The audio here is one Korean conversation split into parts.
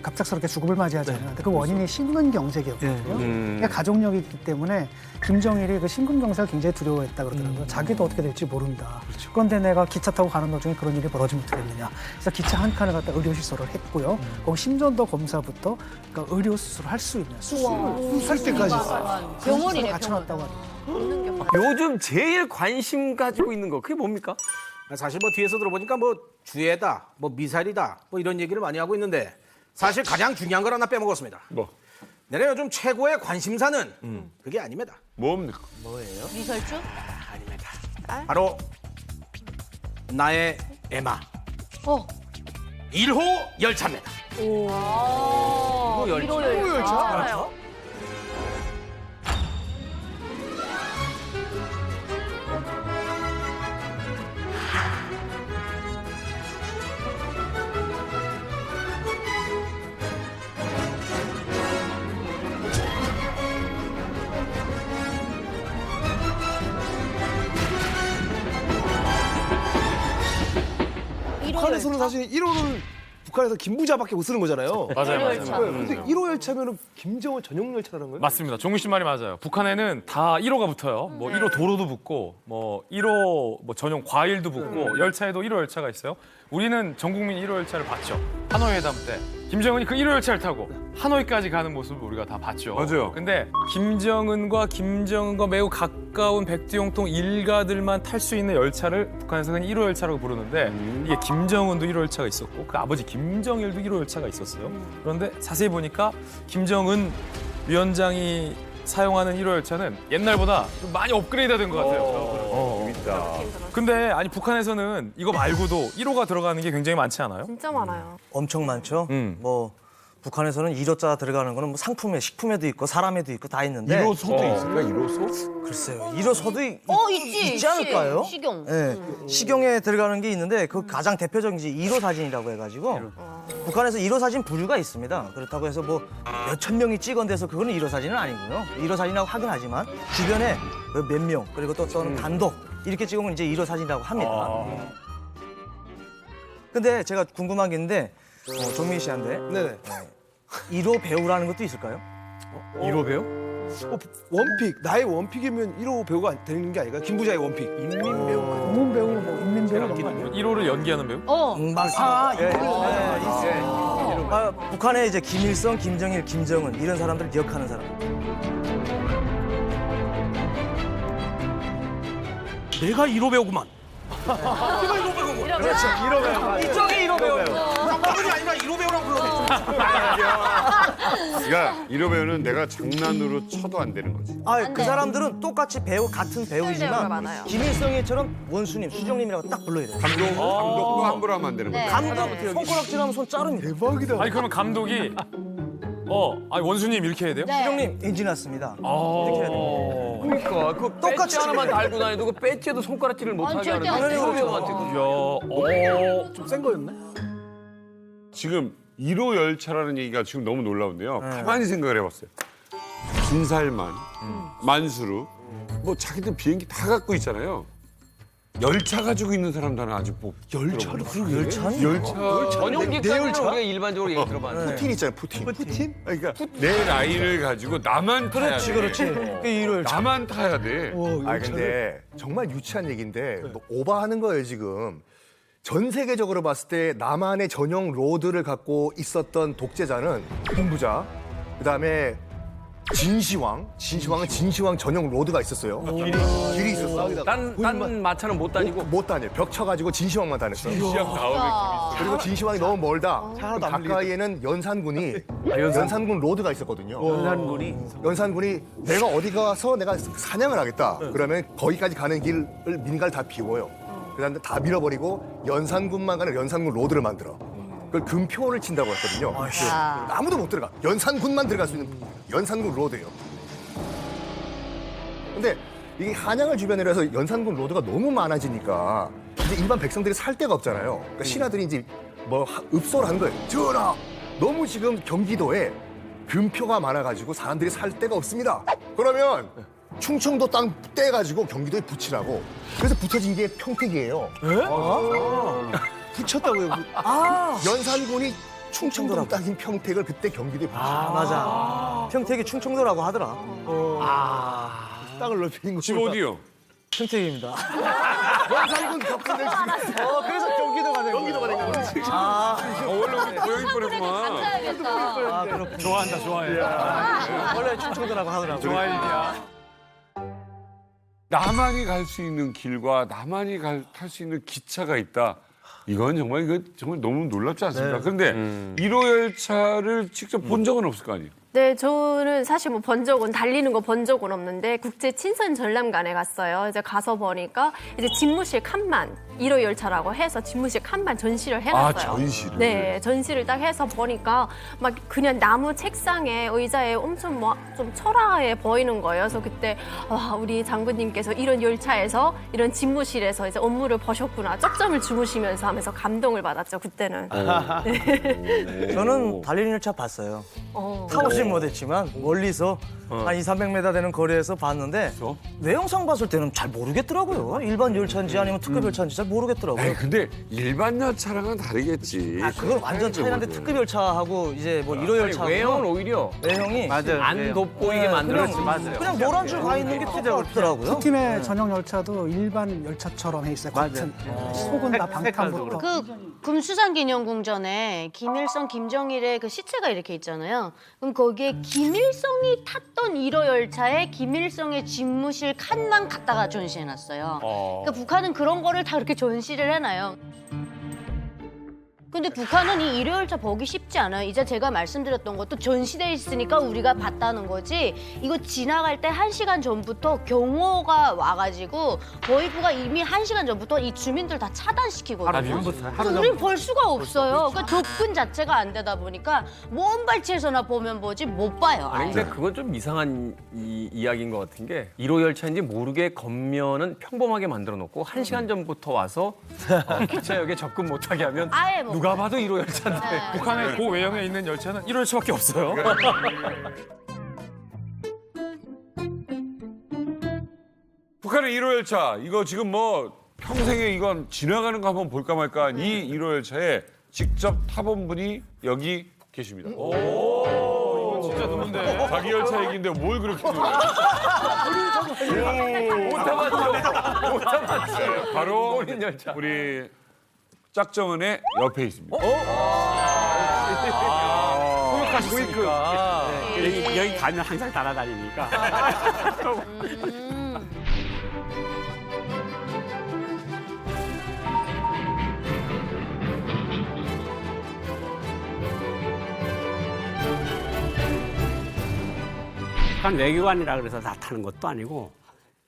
갑작스럽게 죽음을 맞이하잖아요. 근데 그 원인이 신근경색이었거든요. 그러니까 가족력이 있기 때문에 김정일이 그 신근경색을 굉장히 두려워했다 그러더라고요. 자기도 어떻게 될지 모른다. 그런데 내가 기차 타고 가는 도중에 그런 일이 벌어지면 어떻겠느냐. 그래서 기차 한 칸을 갖다 의료시설을 했고요. 거기 심전도 검사부터 그러니까 의료 수술을 할 수 있는 수술을 할 때까지 병원이네, 갖춰놨다고 하더라고요. 요즘 제일 관심 가지고 있는 거 그게 뭡니까? 사실 뭐 뒤에서 들어보니까 뭐 주애다, 뭐 미사일이다, 뭐 이런 얘기를 많이 하고 있는데 사실 가장 중요한 걸 하나 빼먹었습니다. 뭐? 내가 요즘 최고의 관심사는 그게 아닙니다. 뭡니까? 미설주? 아닙니다. 바로 나의 에마 어. 1호 열차입니다. 오. 열차. 1호 열차. 알아요. 북한에서는 사실 1호를 북한에서 김부자밖에 못 쓰는 거잖아요. 맞아요, 맞아요. 열차. 근데 1호 열차면은 김정은 전용 열차라는 거예요? 맞습니다. 종민 씨 말이 맞아요. 북한에는 다 1호가 붙어요. 뭐 1호 도로도 붙고, 뭐 1호 뭐 전용 과일도 붙고, 열차에도 1호 열차가 있어요. 우리는 전 국민 1호 열차를 봤죠. 하노이 회담 때 김정은이 그 1호 열차를 타고 하노이까지 가는 모습을 우리가 다 봤죠. 맞아요. 근데 김정은과 매우 가까운 백두용통 일가들만 탈 수 있는 열차를 북한에서는 1호 열차라고 부르는데 이게 김정은도 1호 열차가 있었고 그 아버지 김정일도 1호 열차가 있었어요. 그런데 자세히 보니까 김정은 위원장이 사용하는 1호 열차는 옛날보다 좀 많이 업그레이드된 것 같아요. 재밌다. 근데 아니 북한에서는 이거 말고도 1호가 들어가는 게 굉장히 많지 않아요? 진짜 많아요. 엄청 많죠. 음. 뭐 북한에서는 1호자 들어가는 거는 뭐 상품에 식품에도 있고 사람에도 있고 다 있는데 1호소도 있을까? 1호소? 글쎄요. 1호소도 있지. 않을까요? 식용. 네. 식용에 들어가는 게 있는데 그 가장 대표적인 게 1호 사진이라고 해가지고 북한에서 1호 사진 부류가 있습니다. 그렇다고 해서 뭐 몇천 명이 찍은 데서 그거는 1호 사진은 아니고요. 1호 사진이라고 하긴 하지만 주변에 몇 명 그리고 또 또는 단독 이렇게 찍으면 이제 1호 사진이라고 합니다. 근데 제가 궁금한 게 있는데 종민 씨한테 네네. 1호 배우라는 것도 있을까요? 1호 배우? 원픽, 나의 원픽이면 1호 배우가 되는 게 아닐까? 김부자의 원픽. 고문 배우, 뭐 인민 배우 이런 거 아니에요? 1호를 연기하는 배우? 맞습니다. 북한에 이제 김일성, 김정일, 김정은 이런 사람들 기억하는 사람. 내가 1호 배우구만. 그렇죠. 이쪽이 1호 배우. 그게 아니라 1호 배우라고 불러요. 그러니까 1호 배우는 내가 장난으로 쳐도 안 되는 거지. 그 사람들은 똑같이 같은 배우가 배우이지만 많아요. 김일성이처럼 원수님, 수정님이라고 딱 불러야 돼요. 감독도 함부로 하면 안 되는 거지. 감독 손가락질하면 손 자릅니다. 대박이다. 아니 그러면 감독이 아니 원수님 이렇게 해야 돼요? 수정님 엔진 났습니다. 이렇게 해야 돼요. 그러니까 그 똑같이 배지 하나만 달고 다니도 그 배지에도 손가락질을 못하게 절대 하는 안 돼요. 배우한테 좀 센 거였네. 지금 1호 열차라는 얘기가 지금 너무 놀라운데요. 가만히 생각을 해봤어요. 진살만, 만수르, 뭐 자기들 비행기 다 갖고 있잖아요. 열차 가지고 있는 사람도 하나 아직 못 열차를 열차 전용기까지는 우리가 일반적으로 얘기 들어봤는데 푸틴 있잖아요, 푸틴. 그러니까 내 나이를 가지고 나만 타야 돼. 그렇지. 나만 타야 돼. 아 근데 정말 유치한 얘기인데 뭐 오버하는 거예요 지금. 전 세계적으로 봤을 때 나만의 전용 로드를 갖고 있었던 독재자는 김부자, 그다음에 진시황은 진시황 전용 로드가 있었어요. 길이 있었어. 딴 마차는 못 다니고 못 다녀. 벽 쳐가지고 진시황만 다녔어. 시작 다음에 그리고 진시황이 너무 멀다. 그 가까이에는 연산군이 연산군 로드가 있었거든요. 연산군이 내가 어디 가서 내가 사냥을 하겠다. 그러면 거기까기 가는 길을 민가를 다 비워요. 그다음에 다 밀어버리고 연산군만 가는 연산군 로드를 만들어. 그걸 금표를 친다고 했거든요. 아무도 못 들어가. 연산군만 들어갈 수 있는 연산군 로드예요. 근데 이게 한양을 주변으로 해서 연산군 로드가 너무 많아지니까 이제 일반 백성들이 살 데가 없잖아요. 그러니까 신하들이 이제 뭐 읍소를 한 거예요. 전하, 너무 지금 경기도에 금표가 많아가지고 사람들이 살 데가 없습니다. 그러면 충청도 땅 떼가지고 경기도에 붙이라고. 그래서 붙여진 게 평택이에요. 붙였다고요? 연산군이 충청도 땅인 평택을 그때 경기도에 아, 맞아. 평택이 충청도라고 하더라. 땅을 넓힌 거죠. 집 어디요? 평택입니다. 연산군 격분대 그래서 경기도가 된 경기도가 된 거예요. 원래 우리 고양이 뻔했구만. 아, 그렇군. 좋아한다, 좋아해. 원래 충청도라고 하더라고. 좋아해, 일이야. 나만이 갈 수 있는 길과 나만이 탈 수 있는 기차가 있다. 이건 정말 너무 놀랍지 않습니까? 그런데 1호 열차를 직접 본 적은 없을 거 아니에요? 네, 저는 사실 뭐 본 적은 달리는 거 본 적은 없는데 국제 친선 전람관에 갔어요. 이제 가서 보니까 이제 집무실 칸만 1호 열차라고 해서 집무실 칸만 전시를 해놨어요. 아, 전시를? 네, 전시를 딱 해서 보니까 막 그냥 나무 책상에 의자에 엄청 뭐 좀 초라해 보이는 거예요. 그래서 그때 와, 우리 장군님께서 이런 열차에서 이런 집무실에서 이제 업무를 보셨구나. 쪽점을 주무시면서 하면서 감동을 받았죠. 그때는. 저는 달리는 열차 봤어요. 타보진 못했지만 멀리서 한 200~300m 되는 거리에서 봤는데 내용상 봤을 때는 잘 모르겠더라고요. 일반 열차인지 아니면 특급 열차인지 잘 모르겠더라고요. 근데 일반 열차랑은 다르겠지. 아, 그건 완전 차이 나는데 특급 열차하고 이제 뭐 1호 열차 외형은 오히려 외형이 안 돋보이게 만들었지. 그냥 노란 줄 가 있는 게 똑같더라고요. 두 팀의 전용 열차도 일반 열차처럼 해 있어요. 겉은 속은 다 방탄부터. 그 금수산기념궁전에 김일성, 김정일의 그 시체가 이렇게 있잖아요. 그럼 거기에 김일성이 탔던 1호 열차에 김일성의 집무실 칸만 갖다가 전시해놨어요. 그러니까 북한은 그런 거를 다 이렇게 전시를 해놔요. 근데 북한은 이 1호 열차 보기 쉽지 않아요. 이제 제가 말씀드렸던 것도 전시돼 있으니까 우리가 봤다는 거지. 이거 지나갈 때 1시간 전부터 경호가 와가지고 보위부가 이미 1시간 전부터 이 주민들 다 차단시키거든요. 우린 볼 수가 없어요. 그러니까 접근 자체가 안 되다 보니까 먼 발치에서나 보면 보지 못 봐요. 아니 근데 그건 좀 이상한 이야기인 것 같은 게 1호 열차인지 모르게 겉면은 평범하게 만들어 놓고 1시간 전부터 와서 기차역에 접근 못하게 하면 아예 뭐 누가 봐도 1호 열차인데. 북한의 그 외형에 있는 열차는 1호 열차밖에 없어요. 북한의 1호 열차 이거 지금 뭐 평생에 이건 지나가는 거 한번 볼까 말까 이 1호 열차에 직접 타본 분이 여기 계십니다. 이건 진짜 드문데. 자기 열차 얘기인데 뭘 그렇게 놀라요? 못 참았죠. 네, 바로 본인 열차. 우리 짝정은의 옆에 있습니다. 고육하셨으니까. 여기 가면 항상 따라다니니까. 북한 외교관이라 그래서 다 타는 것도 아니고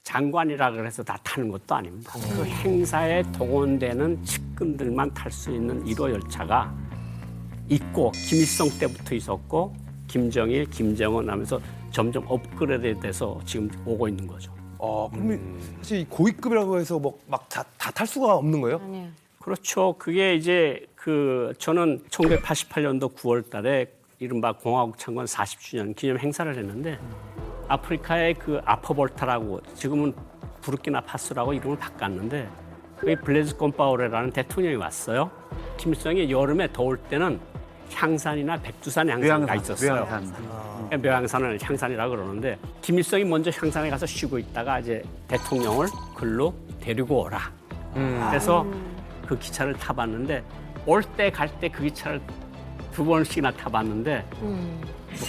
장관이라 그래서 다 타는 것도 아닙니다. 그 행사에 동원되는 측근들만 탈 수 있는 1호 열차가 있고 김일성 때부터 있었고 김정일, 김정은 하면서 점점 업그레이드 돼서 지금 오고 있는 거죠. 그러면 사실 이 고위급이라고 해서 막 다 탈 수가 없는 거예요? 아니에요. 그렇죠. 그게 이제 저는 1988년도 9월 달에 이른바 공화국 창건 40주년 기념 행사를 했는데 아프리카의 그 아퍼볼타라고 지금은 부르키나파소라고 이름을 바꿨는데 그 블레즈 콤파오레라는 대통령이 왔어요. 김일성이 여름에 더울 때는 향산이나 백두산 향산가 있었어요. 묘향산을 향산이라고 그러는데 김일성이 먼저 향산에 가서 쉬고 있다가 이제 대통령을 글로 데리고 오라. 그래서 그 기차를 타봤는데 올 때 갈 때 그 기차를 2번씩이나 타봤는데 뭐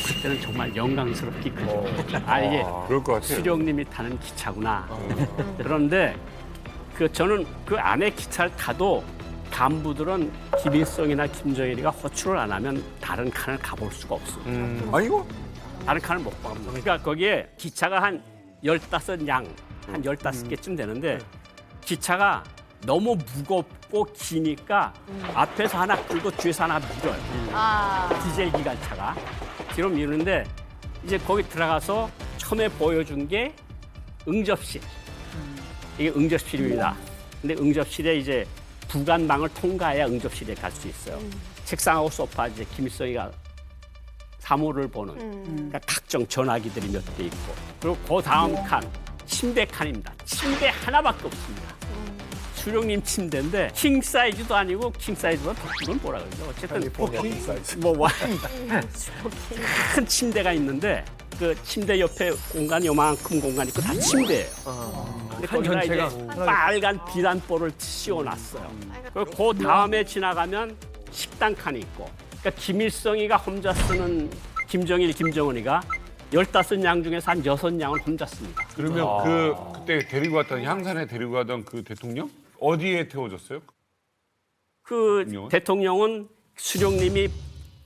그때는 정말 영광스럽게 그죠. 이게 그럴 것 같아요. 수령님이 타는 기차구나. 그런데 저는 그 안에 기차를 타도 간부들은 김일성이나 김정일이가 호출을 안 하면 다른 칸을 가볼 수가 없어요. 아이고. 다른 칸을 못 가봅니다. 그러니까 거기에 기차가 한 15양, 한 15개쯤 되는데 기차가 너무 무겁고 기니까 앞에서 하나 끌고 뒤에서 하나 밀어요. 디젤 기관차가. 뒤로 미루는데 이제 거기 들어가서 처음에 보여준 게 응접실. 이게 응접실입니다. 근데 응접실에 이제 부관망을 통과해야 응접실에 갈 수 있어요. 책상하고 소파 이제 김일성이가 사물을 보는 그러니까 각종 전화기들이 몇 대 있고 그리고 그 다음 칸 침대 칸입니다. 침대 하나밖에 없습니다. 수령님 침대인데 킹 사이즈도 아니고 킹 사이즈보다 이건 뭐라 그러죠? 어쨌든 큰 침대가 있는데 그 침대 옆에 공간이 요만큼 공간이 있고 다 침대예요. 근데 거기다 이제 빨간 비단볼을 씌워놨어요. 그리고 그 다음에 지나가면 식당 칸이 있고. 그러니까 김일성이가 혼자 쓰는 김정일, 김정은이가 15양 중에서 한 6양은 혼자 씁니다. 그러면 그때 데리고 갔던 향산에 데리고 가던 그 대통령 어디에 태워졌어요? 그 대통령은? 대통령은 수령님이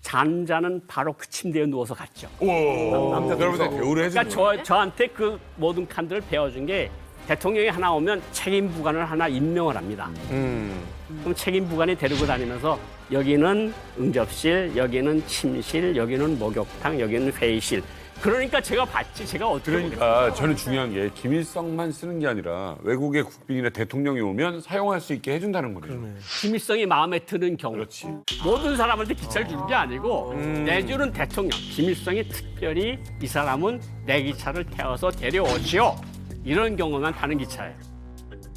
잠자는 바로 그 침대에 누워서 갔죠. 여러분들 대우를 해준 거예요? 그러니까 저한테 그 모든 칸들을 배워준 게 대통령이 하나 오면 책임 부관을 하나 임명을 합니다. 그럼 책임 부관이 데리고 다니면서 여기는 응접실, 여기는 침실, 여기는 목욕탕, 여기는 회의실. 그러니까 제가 봤지. 제가 어떻게 그러니까 저는 중요한 게 김일성만 쓰는 게 아니라 외국의 국빈이나 대통령이 오면 사용할 수 있게 해준다는 거예요. 김일성이 마음에 드는 경우 그렇지. 모든 사람한테 기차를 주는 게 아니고 내주는 대통령 김일성이 특별히 이 사람은 내 기차를 태워서 데려오시오 이런 경우만 타는 기차예요.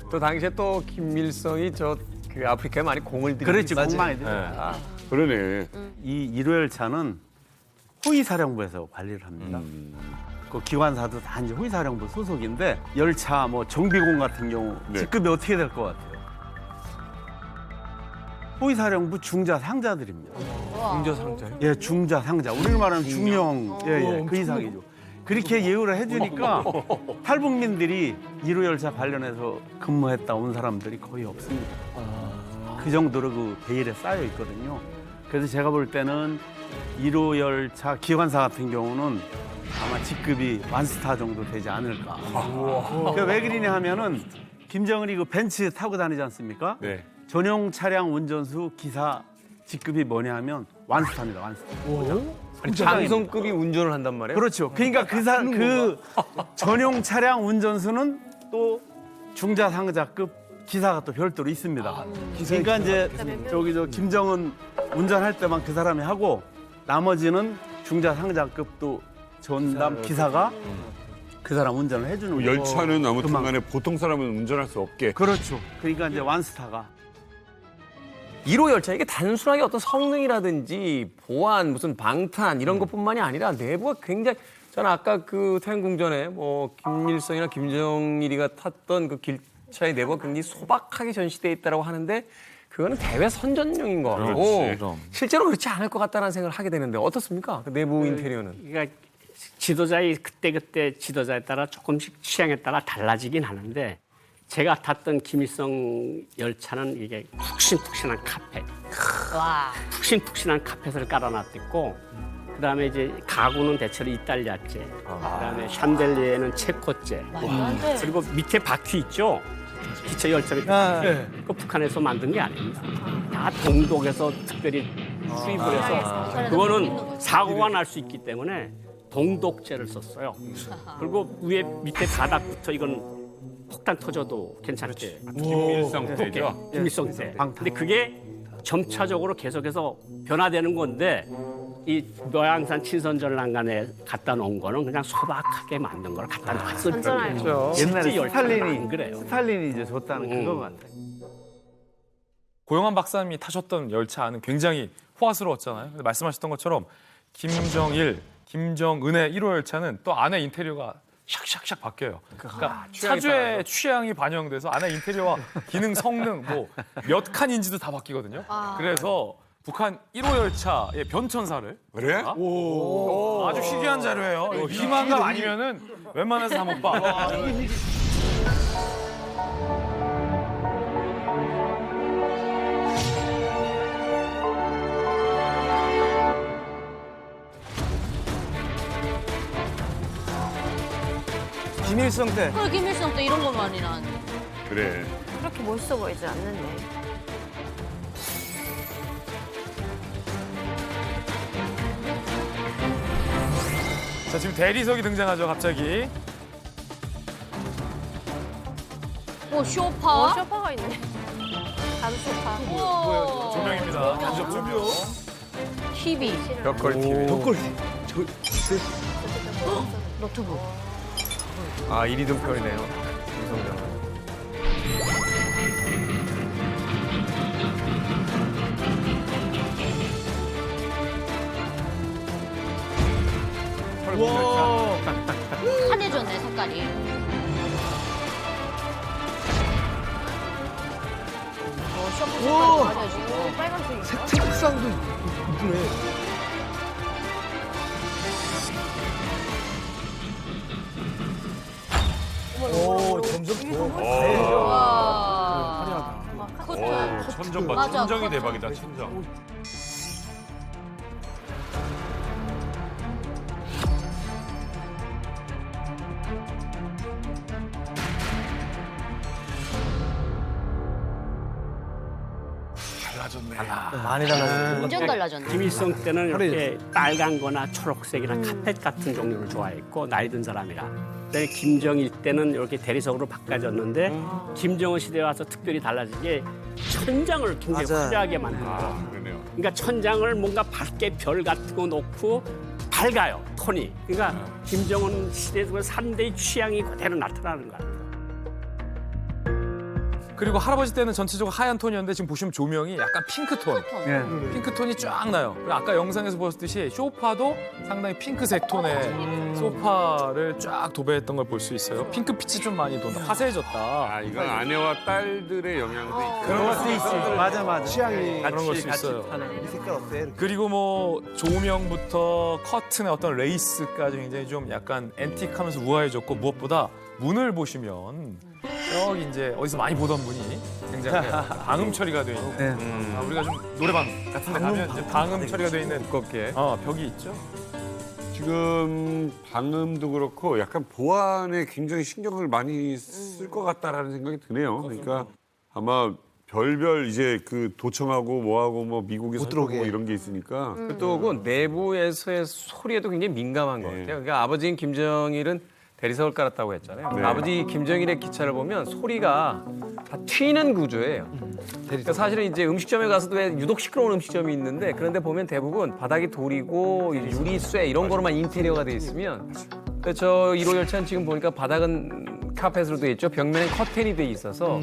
또 당시에 또 김일성이 그 아프리카에 많이 공을 들인 그렇지, 공 많이 네. 그러네. 이 1호 열차는 호위사령부에서 관리를 합니다. 그 기관사도 다 이제 호위사령부 소속인데 열차 뭐 정비공 같은 경우 네. 직급이 어떻게 될 것 같아요? 호위사령부 중자 상자들입니다. 중저 상자요? 예, 중자 상자. 우리가 말하는 중령, 그 이상이죠. 그렇게 예우를 해주니까 탈북민들이 1호 열차 관련해서 근무했다 온 사람들이 거의 없습니다. 그 정도로 그 베일에 쌓여 있거든요. 그래서 제가 볼 때는 1호 열차 기관사 같은 경우는 아마 직급이 완스타 정도 되지 않을까. 왜 그러냐 하면은 김정은이 그 벤츠 타고 다니지 않습니까? 네. 전용 차량 운전수 기사 직급이 뭐냐 하면 완스타입니다. 완스타. 장성급이 운전을 한단 말이에요? 그렇죠. 그러니까 그 전용 차량 운전수는 또 중자 상자급 기사가 또 별도로 있습니다. 그러니까 이제 저기 김정은 운전할 때만 그 사람이 하고 나머지는 중자 상자급 또 전담 기사가 그 사람 운전을 해주는 거예요. 열차는 아무튼간에 보통 사람은 운전할 수 없게. 그렇죠. 그러니까 이제 완스타가 1호 열차 이게 단순하게 어떤 성능이라든지 보안, 무슨 방탄 이런 것뿐만이 아니라 내부가 굉장히 저는 아까 그 태양궁전에 뭐 김일성이나 김정일이가 탔던 그 기차의 내부가 굉장히 소박하게 전시돼 있다라고 하는데 그거는 대외 선전용인 거 같고 실제로 그렇지 않을 것 같다는 생각을 하게 되는데 어떻습니까? 그 내부 인테리어는? 그러니까 지도자의 그때 지도자에 따라 조금씩 취향에 따라 달라지긴 하는데 제가 탔던 김일성 열차는 이게 푹신푹신한 카펫, 푹신푹신한 카펫을 깔아놨고 그다음에 이제 가구는 대체로 이탈리아제, 그다음에 샹들리에는 체코제, 그리고 밑에 바퀴 있죠. 기차 열차 밑에 바퀴. 그 북한에서 만든 게 아닙니다. 다 동독에서 특별히 수입을 해서 그거는 사고가 날 수 있기 때문에 동독제를 썼어요. 그리고 위에 밑에 바닥부터 이건 폭탄 터져도 괜찮게. 김일성 때죠? 김일성 때. 근데 그게 점차적으로 계속해서 변화되는 건데 이 노양산 친선전 난간에 갖다 놓은 거는 그냥 소박하게 만든 걸 갖다 놨을 뿐이에요. 옛날에 안 그래요. 스탈린이 이제 줬다는 그거 같아요. 고영환 박사님이 타셨던 열차는 굉장히 호화스러웠잖아요. 근데 말씀하셨던 것처럼 김정일, 김정은의 1호 열차는 또 안에 인테리어가 샥샥샥 바뀌어요. 그러니까 차주의 취향이 반영돼서 안에 인테리어와 기능, 성능, 뭐 몇 칸인지도 다 바뀌거든요. 그래서 북한 1호 열차의 변천사를 그래? 아주 희귀한 자료예요. 이거 희망감 아니면은 웬만해서 다 못 봐. 김일성 때 그래 김일성 때 이런 거 많이 나왔는데. 그래. 그렇게 멋있어 보이지 않는데. 자, 지금 대리석이 등장하죠, 갑자기. 쇼파. 쇼파가 있네. 가수 쇼파. 조명입니다. 간접 조명. TV. 벽걸 TV. 노트북. 아, 이리등편이네요. 이성장. 환해졌네 색깔이. 셔프 색깔이 환해지고. 빨간색인가? 색상도 이쁘네. 오, 점점 더. 와. 커트. 천정 봐. 맞아, 천정이 커튼. 대박이다. 천정. 많이 달라졌어요. 완전 달라졌네. 김일성 때는 이렇게 빨간거나 초록색이나 카펫 같은 종류를 좋아했고 나이 든 사람이라. 그다음에 김정일 때는 이렇게 대리석으로 바꿔졌는데 김정은 시대에 와서 특별히 달라진 게 천장을 굉장히 맞아요. 화려하게 만든 거예요. 그러네요. 그러니까 천장을 뭔가 밝게 별 같은 거 놓고 밝아요, 톤이. 그러니까 김정은 시대에서 사람들의 취향이 그대로 나타나는 거예요. 그리고 할아버지 때는 전체적으로 하얀 톤이었는데 지금 보시면 조명이 약간 핑크톤. 예. 핑크톤이 쫙 나요. 그리고 아까 영상에서 보셨듯이 소파도 상당히 핑크색 톤의 소파를 쫙 도배했던 걸 볼 수 있어요. 핑크빛이 좀 많이 돈다. 화사해졌다. 아, 이건 아내와 딸들의 영향도 있고. 그럴 수 있지. 맞아, 맞아. 취향이 그런 걸 수 있어요. 이 색깔 어때? 이렇게. 그리고 뭐 조명부터 커튼의 어떤 레이스까지 굉장히 좀 약간 앤틱하면서 우아해졌고 무엇보다 문을 보시면 여기 이제 어디서 많이 보던 분이 굉장히 방음 처리가 돼 있는 우리가 좀 노래방 같은 데 가면 이제 방음 처리가 돼 있는 두껍게. 벽이 있죠. 지금 방음도 그렇고 약간 보안에 굉장히 신경을 많이 쓸 것 같다라는 생각이 드네요. 그러니까 아마 별별 이제 그 도청하고 뭐하고 뭐 미국에서 못 들어오게. 뭐 이런 게 있으니까 또 그 내부에서의 소리에도 굉장히 민감한 것 같아요. 그러니까 아버지인 김정일은 대리석을 깔았다고 했잖아요. 네. 아버지 김정일의 기차를 보면 소리가 다 튀는 구조예요. 그러니까 사실은 이제 음식점에 가서도 왜 유독 시끄러운 음식점이 있는데 그런데 보면 대부분 바닥이 돌이고 유리쇠 이런 거로만 인테리어가 돼 있으면 저 1호 열차는 지금 보니까 바닥은 카펫으로 돼 있죠. 벽면에 커튼이 돼 있어서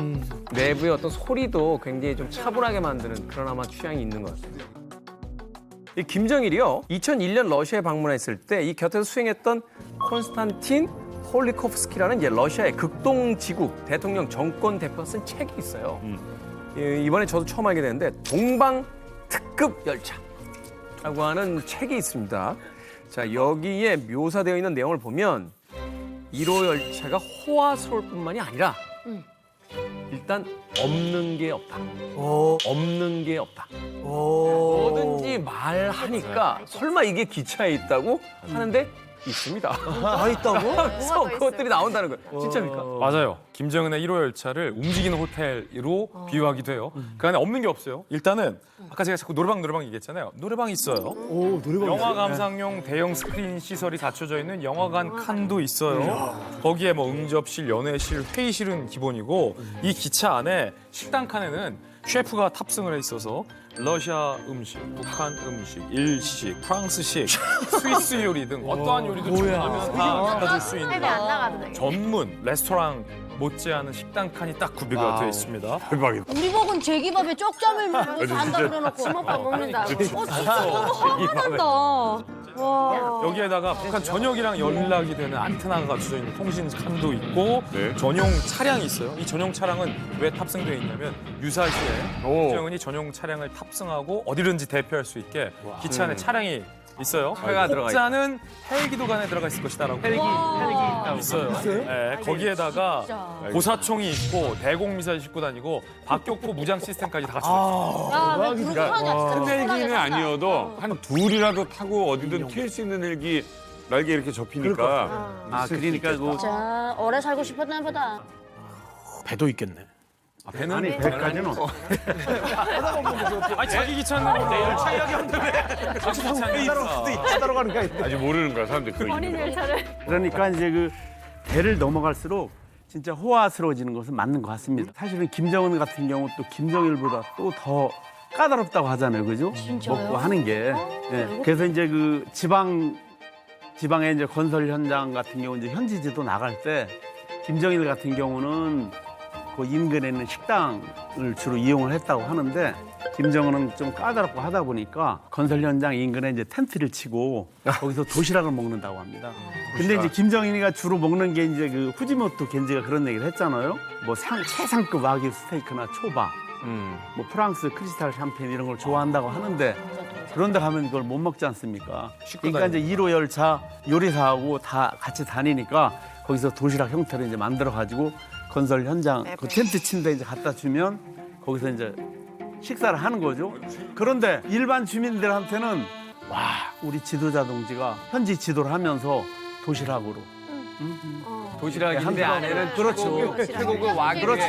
내부의 어떤 소리도 굉장히 좀 차분하게 만드는 그런 아마 취향이 있는 것 같아요. 이 김정일이요. 2001년 러시아에 방문했을 때 이 곁에서 수행했던 콘스탄틴 홀리코프스키라는 이제 러시아의 극동지국 대통령 정권 대표가 쓴 책이 있어요. 이번에 저도 처음 알게 됐는데 동방 특급 열차라고 하는 책이 있습니다. 자, 여기에 묘사되어 있는 내용을 보면 1호 열차가 호화스러울 뿐만이 아니라 일단 없는 게 없다. 없는 게 없다. 뭐든지 말하니까 설마 이게 기차에 있다고 하는데 있습니다. 다 있다고? 그래서 그것들이 나온다는 거예요. 진짜입니까? 맞아요. 김정은의 1호 열차를 움직이는 호텔로 비유하기도 해요. 그 안에 없는 게 없어요. 일단은 아까 제가 자꾸 노래방 얘기했잖아요. 노래방이 있어요. 오, 노래방. 영화 감상용 대형 스크린 시설이 갖춰져 있는 영화관 칸도 있어요. 거기에 뭐 응접실, 연애실, 회의실은 기본이고 이 기차 안에 식당 칸에는 셰프가 탑승을 해 있어서 러시아 음식, 북한 음식, 일식, 프랑스식, 스위스 요리 등 어떠한 요리도 주문하면 다 받아줄 수 있는 안 나가도 돼. 전문 레스토랑 못지않은 식당 칸이 딱 구비가 되어 있습니다. 대박이다. 우리 복은 제기밥에 쪽잠을 누르고 잔다 그래놓고. 주먹밥 먹는다. 진짜 너무 화가 난다. 와. 여기에다가 북한 전역이랑 연락이 되는 안테나가 갖춰져 있는 통신 칸도 있고 네. 전용 차량이 있어요. 이 전용 차량은 왜 탑승되어 있냐면 유사시에 김정은이 전용 차량을 탑승하고 어디든지 대피할 수 있게 기차 안에 차량이 있어요. 차가 들어가 혹자는 헬기도 간에 들어가 있을 것이다라고 헬기 있어요. 네, 거기에다가 고사총이 있고 대공 미사일 싣고 다니고 박격포 무장 시스템까지 다 갖춰져 있어요. 야, 왜 그렇게 하냐, 진짜. 큰 헬기는 불안하게 산다. 아니어도 한 둘이라도 타고 어디든 튈 수 있는 헬기 날개 이렇게 접히니까 아, 그러니까 그 진짜 오래 살고 싶었나 보다. 배도 있겠네. 배는 아니 배까지는 아니 자기 기차는 내 열차 이야기하는데 왜 자기 기차는 따로 가는 게 아닌데. 아직 모르는 거야 사람들이. 그거 어린 있는 거. 열차를. 그러니까 이제 그 대를 넘어갈수록 진짜 호화스러워지는 것은 맞는 것 같습니다. 사실은 김정은 같은 경우 또 김정일보다 또 더 까다롭다고 하잖아요, 그죠? 진짜요? 먹고 하는 게. 예. 그래서 이제 그 지방의 이제 건설 현장 같은 경우 이제 현지지도 나갈 때 김정일 같은 경우는 그 인근에 있는 식당을 주로 이용을 했다고 하는데 김정은은 좀 까다롭고 하다 보니까 건설 현장 인근에 이제 텐트를 치고 거기서 도시락을 먹는다고 합니다. 근데 이제 김정은이가 주로 먹는 게 이제 그 후지모토 겐지가 그런 얘기를 했잖아요. 뭐 최상급 와규 스테이크나 초밥, 뭐 프랑스 크리스탈 샴페인 이런 걸 좋아한다고 하는데 그런데 가면 그걸 못 먹지 않습니까? 그러니까 이제 1호 열차 요리사하고 다 같이 다니니까 거기서 도시락 형태로 이제 만들어 가지고 건설 현장 그 텐트 친 데 이제 갖다 주면 거기서 이제 식사를 하는 거죠. 그런데 일반 주민들한테는 와, 우리 지도자 동지가 현지 지도를 하면서 도시락으로. 도시락인데 안에는 그렇죠. 최고급 와규. 그렇지.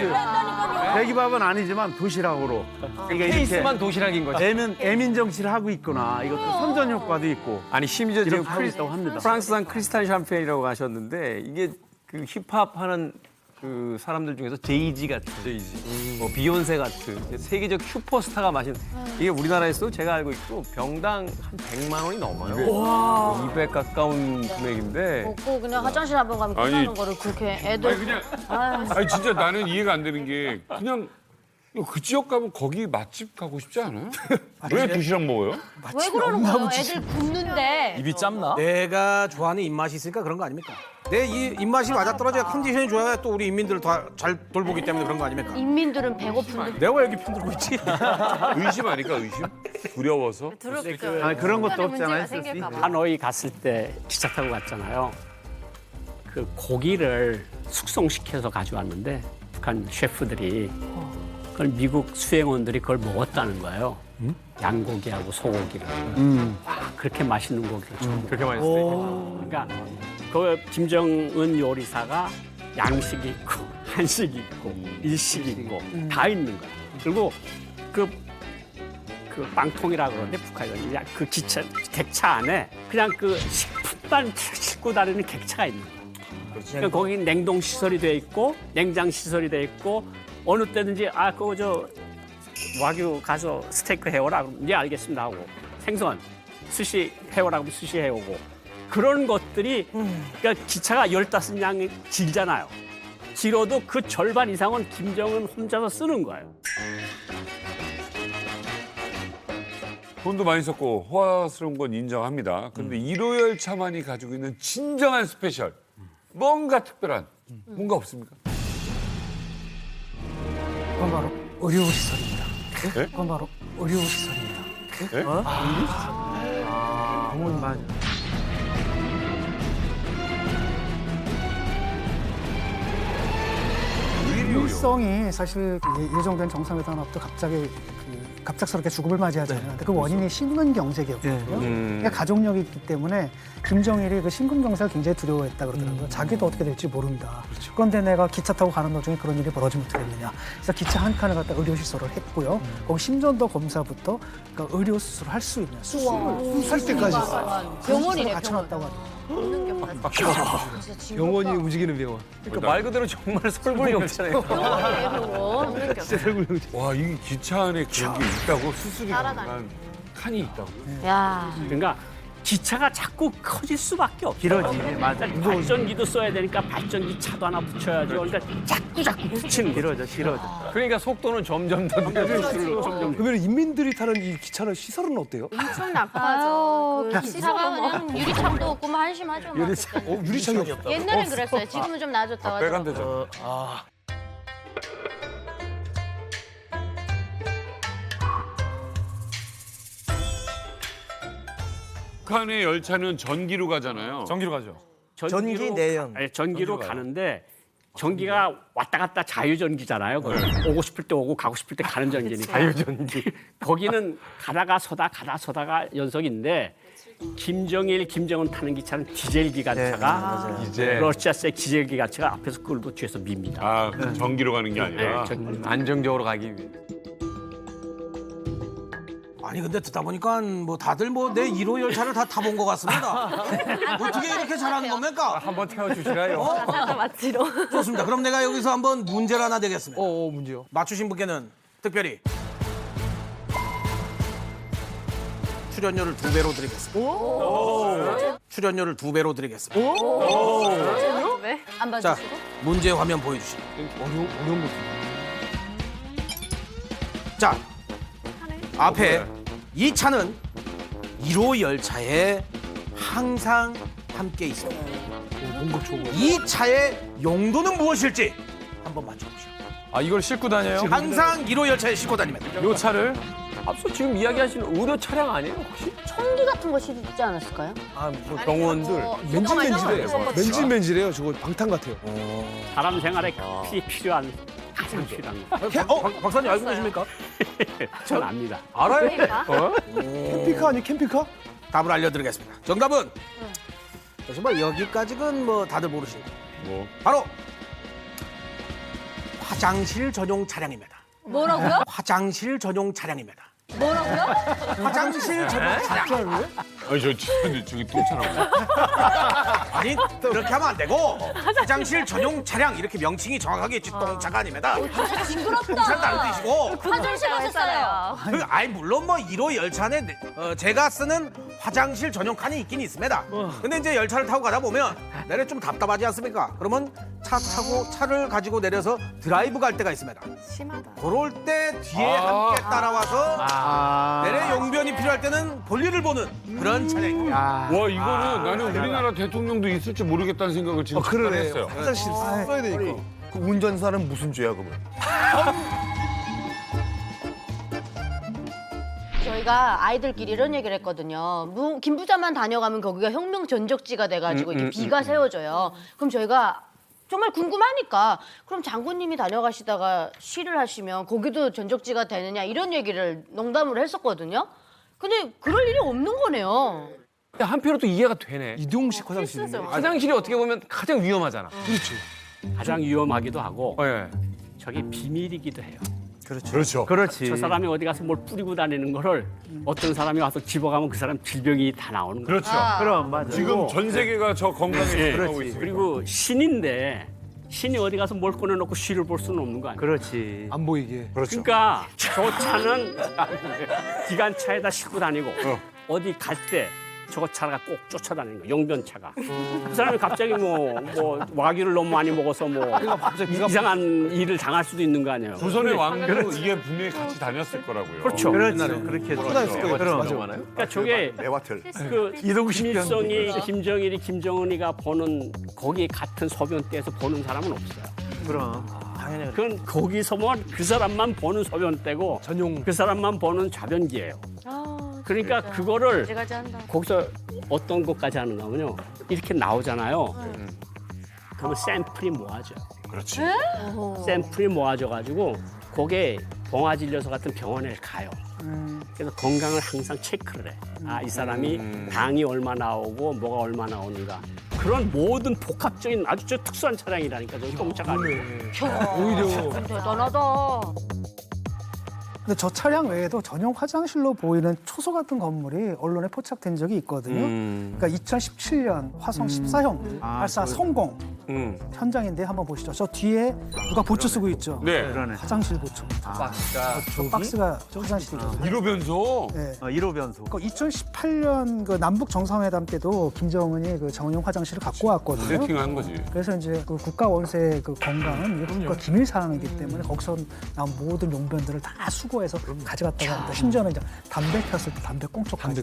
대기밥은 아니지만 도시락으로. 그러니까 케이스만 도시락인 거죠. 애민 정치를 하고 있구나. 이것도 선전 효과도 있고. 아니 심지어 지금 이렇게 하고 있다고 합니다. 프랑스산 크리스탈 샴페인이라고 하셨는데 이게 그 힙합 하는 그 사람들 중에서 제이지 같은, 뭐 비욘세 같은 세계적 슈퍼스타가 마신 이게 우리나라에서도 제가 알고 있고 병당 한 100만 원이 넘어요. 200 가까운 금액인데. 먹고 그냥 화장실 한번 가면 아니, 끝나는 거를 그렇게 애들. 아니 그냥 아니 진짜 나는 이해가 안 되는 게 그냥 그 지역 가면 거기 맛집 가고 싶지 않아요? 왜 도시락 먹어요? 왜 그러는 거예요? 애들 굶는데. 입이 짭나? 내가 좋아하는 입맛이 있으니까 그런 거 아닙니까? 내 이 입맛이 맞아떨어져야 컨디션이 좋아야 또 우리 인민들을 잘 돌보기 때문에 그런 거 아닙니까? 인민들은 배고픈데. 내가 왜 여기 편들고 있지? 의심 아닐까 의심? 두려워서? 두렵죠. 아니, 그런 것도 문제가 없잖아요. 생길까 봐. 하노이 갔을 때 기차 타고 갔잖아요. 그 고기를 숙성시켜서 가져왔는데 북한 셰프들이 그걸 미국 수행원들이 그걸 먹었다는 거예요. 양고기하고 소고기를. 와, 그렇게 맛있는 고기를 처음 그렇게 맛있어요. 그러니까 그 김정은 요리사가 양식이 있고 한식이 있고 일식이 있고 다 있는 거야. 그리고 그 빵통이라 그러는데 북한이 그 기차 객차 안에 그냥 그 식품만 싣고 다니는 객차가 있는 거야. 그러니까 거기 냉동 시설이 돼 있고 냉장 시설이 돼 있고 어느 때든지 그거 저 와규 가서 스테이크 해오라 그러면 예 알겠습니다 하고 생선 스시 해오라 그러면 스시 해오고 그런 것들이 그러니까 기차가 15량이 길잖아요. 길어도 그 절반 이상은 김정은 혼자서 쓰는 거예요. 돈도 많이 썼고 호화스러운 건 인정합니다. 근데 1호 열차만이 가지고 있는 진정한 스페셜 뭔가 특별한 뭔가 없습니까? 그건 바로 의료시설입니다. 네? 그건 바로 의료시설입니다. 네? 병원 맞아. 일성이 사실 예정된 정상회담 앞도 갑자기 갑작스럽게 죽음을 맞이하잖아요. 근데 그 원인이 신분 경색이었거든요. 그러니까 가족력이 있기 때문에 김정일이 그 신분 경색을 굉장히 두려워했다 그러더라고요. 자기도 어떻게 될지 모른다. 그런데 내가 기차 타고 가는 도중에 그런 일이 벌어지면 어떻겠느냐. 그래서 기차 한 칸을 갖다 의료시설을 했고요. 거기 심전도 검사부터 그러니까 의료 수술을 할 수 있는 수술을 할 때까지 병원이네, 갖춰놨다고 하죠. 병원이 움직이는 병원. 그러니까 말 그대로 정말 설국열차네요. 와, 이 기차 안에 그런 게 있다고? 수술이 가능한 칸이 있다고? 야. 그러니까 기차가 자꾸 커질 수밖에 없어. 길어지, 맞아. 발전기도 써야 되니까 발전기 차도 하나 붙여야죠. 그러니까 자꾸 붙이는 거죠. 길어져. 그러니까 속도는 점점 더 늘어질수록 그러면 인민들이 타는 이 기차는 시설은 어때요? 엄청 나빠져. 그 기차가 그냥 유리창도 없고 뭐 한심하죠. 막 그때. 유리창이 없다. 옛날엔 그랬어요. 지금은 좀 나아졌다고 하죠. 빨간데죠. 북한의 열차는 전기로 가잖아요. 전기로 가죠. 전기 내연. 전기로 가는데 전기가 왔다 갔다 자유전기잖아요. 오고 싶을 때 오고 가고 싶을 때 가는 전기니까. 자유전기. 거기는 가다가 서다가 연속인데 김정일, 김정은 타는 기차는 디젤 기관차가 러시아製디젤 기관차가 앞에서 끌고 뒤에서 밉니다. 아, 전기로 가는 게 아니라. 안정적으로 가기 위해. 아니 근데 듣다 보니까 뭐 다들 뭐 내 1호 열차를 다 타본 것 같습니다. 어떻게 이렇게 잘하는 겁니까? 한번 태워주시라요. 살짝 맞지로. 좋습니다. 그럼 내가 여기서 한번 문제를 하나 내겠습니다. 문제요. 맞추신 분께는 특별히 출연료를 2배로 드리겠습니다. 출연료를 2배로 드리겠습니다. 왜? 안 자, 봐주시고. 문제 화면 보여주시죠. 어려운 거. 자, 앞에 이 차는 1호 열차에 항상 함께 있습니다. 이 차의 용도는 무엇일지 한번 맞춰보시죠. 아 이걸 싣고 다녀요? 항상 1호 열차에 싣고 다닙니다. 요 차를? 앞서 지금 이야기하시는 의료 차량 아니에요 혹시? 총기 같은 거 실지 않았을까요? 뭐 병원들. 맨질맨질해요. 맨질맨질해요. 저거 방탄 같아요. 사람 생활에 필요한 가장 필요한 거. 박사님 알고 계십니까? 전 압니다. 알아요? 캠핑카 아니에요? 캠핑카? 답을 알려드리겠습니다. 정답은 그래서 뭐 여기까지는 뭐 다들 모르시죠. 뭐 바로 화장실 전용 차량입니다. 뭐라고요? 화장실 전용 차량입니다. 뭐라고요? 화장실 전용 차량. 아니 저기 똥차라고. 아니 그렇게 하면 안 되고 화장실 전용 차량 이렇게 명칭이 정확하게 있지 똥차가 아닙니다. 진짜 징그럽다. 똥차는 다른 뜻이고. 화장실 가셨어요. 아니 물론 뭐 1호 열차 안에 제가 쓰는 화장실 전용 칸이 있긴 있습니다. 근데 이제 열차를 타고 가다 보면 내려 좀 답답하지 않습니까? 그러면 차를 가지고 내려서 드라이브 갈 때가 있습니다. 심하다. 그럴 때 뒤에 함께 따라와서 내래 용변이 필요할 때는 볼일을 보는 그런 차량입니다. 와 이거는 나는 우리나라 대통령도 있을지 모르겠다는 생각을 지금 잠깐 했어요. 화장실 써야 되니까. 그 운전사는 무슨 죄야 그러면? 저희가 아이들끼리 이런 얘기를 했거든요. 김 부자만 다녀가면 거기가 혁명 전적지가 돼가지고 이렇게 비가 세워져요. 그럼 저희가 정말 궁금하니까 그럼 장군님이 다녀가시다가 시를 하시면 거기도 전적지가 되느냐 이런 얘기를 농담으로 했었거든요. 근데 그럴 일이 없는 거네요. 한편으로 또 이해가 되네. 이동식 화장실이네. 있었어요. 화장실이 어떻게 보면 가장 위험하잖아. 가장 위험하기도 하고 예. 저게 비밀이기도 해요. 그렇죠. 그렇지. 저 사람이 어디 가서 뭘 뿌리고 다니는 거를 어떤 사람이 와서 집어가면 그 사람 질병이 다 나오는 거예요. 그렇죠. 그럼 맞아. 지금 전 세계가 저 건강에 집중하고 있습니다. 그리고 신인데 신이 어디 가서 뭘 꺼내놓고 시를 볼 수는 없는 거 아니에요. 그렇지. 안 보이게. 그렇죠. 그러니까 저 차는 기관차에다 싣고 다니고 어디 갈 때 저거 차가 꼭 쫓아다니는 거예요. 용변차가. 그 사람이 갑자기 뭐 와규를 너무 많이 먹어서 뭐 이상한 일을 당할 수도 있는 거 아니에요. 조선의 왕도 이게 분명히 같이 다녔을 거라고요. 그렇죠. 그렇지. 그렇게 초등학생 거예요. 그럼 그러니까 저게 매화틀. 그 김일성이, 김정일이, 김정은이가 보는 거기 같은 소변대에서 보는 사람은 없어요. 그럼. 당연히 그건 거기서만 그 사람만 보는 소변대고 전용. 그 사람만 보는 좌변기예요. 아, 그러니까 그거를 가지가지 한다. 거기서 어떤 것까지 하는가 하면요. 이렇게 나오잖아요. 그러면 샘플이 모아져요. 그렇지. 샘플이 모아져가지고 거기에 봉화진료소 같은 병원에 가요. 그래서 건강을 항상 체크를 해. 아, 이 사람이 당이 얼마 나오고 뭐가 얼마 나오는가. 그런 모든 복합적인 아주 저 특수한 차량이라니까. 저 똥차가 아니고. 오히려. 대단하다. 근데 저 차량 외에도 전용 화장실로 보이는 초소 같은 건물이 언론에 포착된 적이 있거든요. 그러니까 2017년 화성 14형 발사 성공 현장인데 한번 보시죠. 저 뒤에 누가 보초 쓰고 있죠. 네. 그러네. 화장실 보초. 저 박스가 저 화장실이거든요. 1호 변소. 네. 1호 변소. 그 2018년 그 남북 정상회담 때도 김정은이 그 전용 화장실을 갖고 왔거든요. 세팅한 거지. 그래서 이제 그 국가 원수의 그 건강은 국가 기밀 사항이기 때문에 거기서 나온 모든 용변들을 다 수거해서 가져갔다고 합니다. 심지어는 이제 담배 폈을 때 담배 꽁초까지.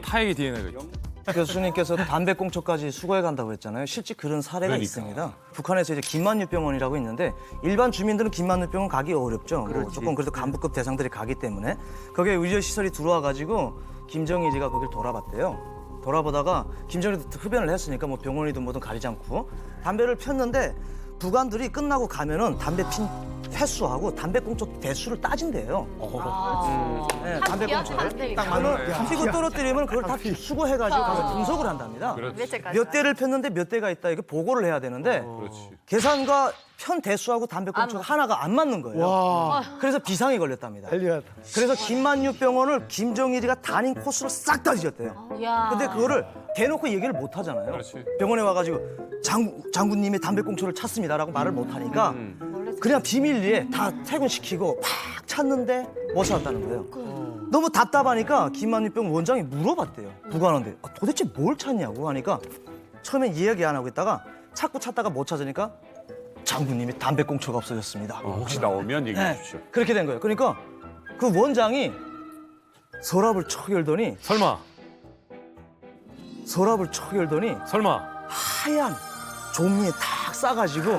타액의 DNA가 있죠. 교수님께서 담배꽁초까지 수거해 간다고 했잖아요. 실제 그런 사례가 있습니다. 북한에서 이제 김만유병원이라고 있는데 일반 주민들은 김만유병원 가기 어렵죠. 뭐 조금 그래도 간부급 대상들이 가기 때문에 거기에 의료 시설이 들어와 가지고 김정일이가 거길 돌아봤대요. 돌아보다가 김정일도 흡연을 했으니까 뭐 병원이든 뭐든 가리지 않고 담배를 폈는데 부관들이 끝나고 가면은 담배 핀 횟수하고 담배꽁초 대수를 따진대요. 네, 담배꽁초를 딱 맞는 피고 떨어뜨리면 그걸 다 수거해가지고 가서 분석을 한답니다. 몇 대를 폈는데 몇 대가 있다 이렇게 보고를 해야 되는데 계산과 편 대수하고 담배꽁초가 하나가 안 맞는 거예요. 그래서 비상이 걸렸답니다. 그래서 김만유병원을 김정일이가 다닌 코스로 싹 다 뒤졌대요. 근데 그거를 대놓고 얘기를 못 하잖아요. 병원에 와가지고 장군님이 담배꽁초를 찾습니다라고 말을 못 하니까 그냥 비밀리에 다 퇴근시키고 팍 찾는데 못 찾았다는 거예요. 너무 답답하니까 김만유병 원장이 물어봤대요. 부관한테 도대체 뭘 찾냐고 하니까 처음엔 이야기 안 하고 있다가 자꾸 찾다가 못 찾으니까 장군님이 담배꽁초가 없어졌습니다. 혹시 나오면 얘기해 주십시오. 그렇게 된 거예요. 그러니까 그 원장이 서랍을 척 열더니 설마 하얀 종이에 탁 싸가지고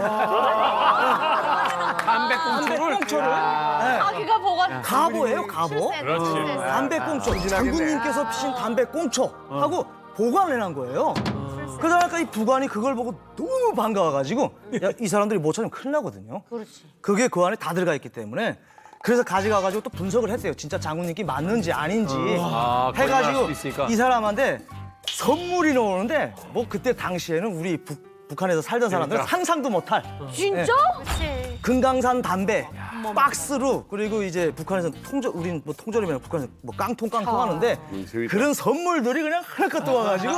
담배꽁초를 자기가 보관. 가보예요, 가보. 그렇지. 담배꽁초. 장군님께서 피신 담배꽁초 하고 보관을 해놓은 거예요. 그러다가 이 부관이 그걸 보고 너무 반가워가지고 야, 이 사람들이 못 찾으면 큰일 나거든요. 그렇지. 그게 그 안에 다 들어가 있기 때문에 그래서 가져가가지고 또 분석을 했대요. 진짜 장군님께 맞는지 아닌지 거짓말할 해가지고 수도 있으니까. 이 사람한테 선물이 나오는데 뭐 그때 당시에는 우리 북한에서 살던 사람들은 상상도 못할 진짜? 금강산 담배 박스로 그리고 이제 북한에서 우린 뭐 통조림이나 북한에서 뭐 깡통 하는데 재밌다. 그런 선물들이 그냥 하나씩 또 와가지고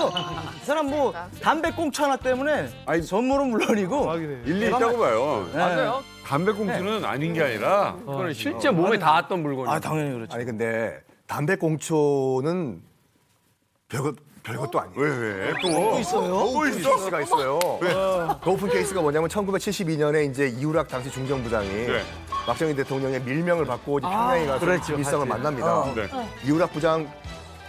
이 사람 뭐 담배 꽁초 하나 때문에 선물은 물론이고 일리 있다고 봐요. 맞아요. 담배꽁초는 아닌 게 아니라 그건 실제 몸에 닿았던 물건이에요. 아 당연히 그렇죠. 아니 근데 담배꽁초는 별것도 아니에요. 왜? 또 있어요? 또 케이스가 있어요. 그 오픈 케이스가 뭐냐면 1972년에 이제 이우락 당시 중정부장이 네. 박정희 대통령의 밀명을 받고 이제 평양에 가서 그렇죠. 김일성을 만납니다. 네. 이우락 부장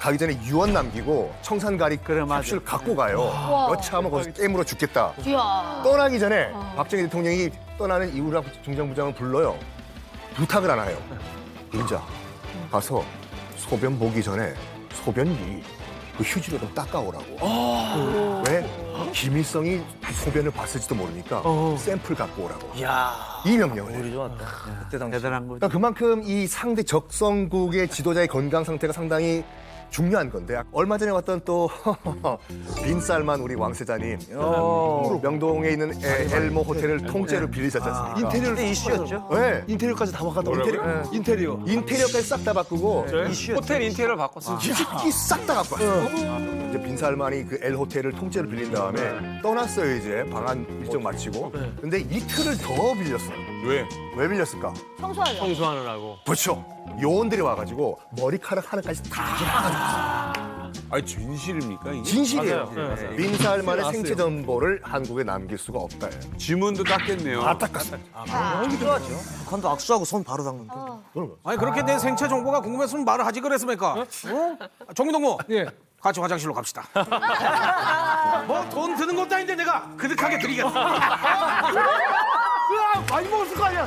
가기 전에 유언 남기고 청산가리 캡슐 갖고 가요. 여차하면 거기서 깨물어 죽겠다. 이야. 떠나기 전에 박정희 대통령이 떠나는 이우락 중정부장을 불러요. 부탁을 안 해요. 인자 가서 소변 보기 전에 소변기 그 휴지로 좀 닦아오라고. 왜? 김일성이 소변을 봤을지도 모르니까 샘플 갖고 오라고. 이 명령을 해요. 좋았다. 그때 당시. 대단한 거죠. 그러니까 그만큼 이 상대 적성국의 지도자의 건강 상태가 상당히 중요한 건데 얼마 전에 왔던 또 빈쌀만 우리 왕세자님 명동에 있는 엘모 호텔을 통째로 빌리셨지 않습니까? 인테리어를 그때 이슈였죠. 네. 인테리어까지 다 바꿨다. 인테리어. 인테리어까지 싹 다 바꾸고 호텔 인테리어를 바꿨어. 싹 다 갖고 왔어. 이제 빈살만이 그 L 호텔을 통째로 빌린 다음에 떠났어요 이제 방한 일정 마치고. 근데 이틀을 더 빌렸어요. 왜 빌렸을까? 청소하려. 청소하느라고. 그렇죠. 요원들이 와가지고 머리카락 하나까지 다 아니 진실입니까 이게? 진실이에요. 맞아요. 빈살만의 생체 정보를 한국에 남길 수가 없다. 지문도 땄겠네요. 닦았어. 여기 좋아하죠. 북한도 악수하고 손 바로 닦는데. 아니 그렇게 내 생체 정보가 궁금했으면 말을 하지 그랬습니까? 정민동무 같이 화장실로 갑시다. 뭐 돈 드는 것도 아닌데 내가 그득하게 드리겠어. 많이 먹었을 거 아니야.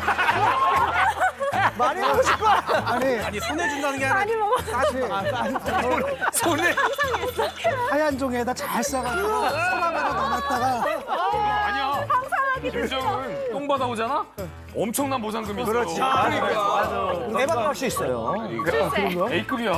많이 먹으실 거야. 아니 손해 준다는 게 아니라 손에 하얀 종이에다 잘 싸가지고 서랍에다 넣어놨다가 아니야. 김정은 똥 받아오잖아? 엄청난 보상금이 있어. 그렇지. 대박 날 수 있어요. A급이야.